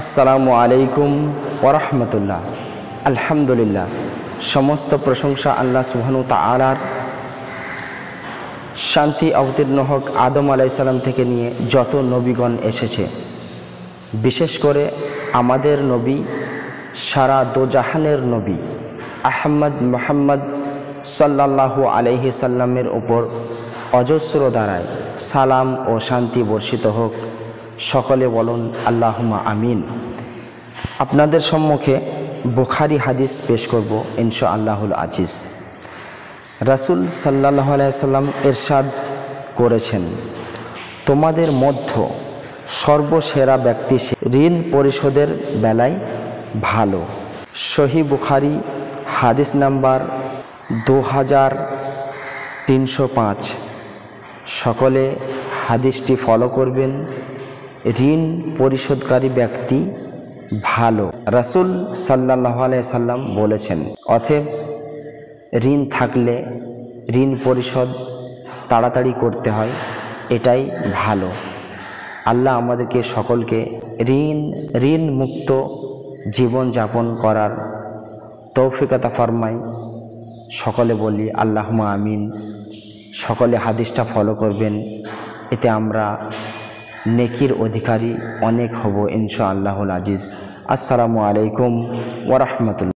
আসসালামু আলাইকুম ওরহমতুল্লাহ। আলহামদুলিল্লাহ, সমস্ত প্রশংসা আল্লাহ সুবহানাহু তাআলার। শান্তি অবতীর্ণ হোক আদম আলাইহিস সালাম থেকে নিয়ে যত নবীগণ এসেছে, বিশেষ করে আমাদের নবী, সারা দোজাহানের নবী আহমদ মুহাম্মদ সাল্লাল্লাহু আলাইহি সাল্লামের ওপর অজস্র দ্বারায় সালাম ও শান্তি বর্ষিত হোক। সকলে বলুন আল্লাহুম্মা আমিন। আপনাদের সম্মুখে বুখারী হাদিস পেশ করব ইনশাআল্লাহুল আজিজ। রাসূল সাল্লাল্লাহু আলাইহি সাল্লাম ইরশাদ করেছেন, তোমাদের মধ্য সর্বসেরা ব্যক্তি ঋণ পরিশোধের বেলায় ভালো। সহিহ বুখারী হাদিস নাম্বার 2305। সকলে হাদিসটি ফলো করবেন। ঋণ পরিশোধকারী ব্যক্তি ভালো। রাসূল সাল্লাল্লাহু আলাইহি সাল্লাম বলেছেন, অতএব ঋণ থাকলে ঋণ পরিশোধ তাড়াতাড়ি করতে হয়, এটাই ভালো। আল্লাহ আমাদেরকে সকলকে ঋণ মুক্ত জীবন যাপন করার তৌফিক আতা ফরমায়। সকলে বলি আল্লাহুম্মা আমিন। সকলে হাদিসটা ফলো করবেন, এতে আমরা নেকির অধিকারী অনেক হব ইনশাআল্লাহুল আজিজ। আসসালামু আলাইকুম ওয়া রাহমাতুল্লাহ।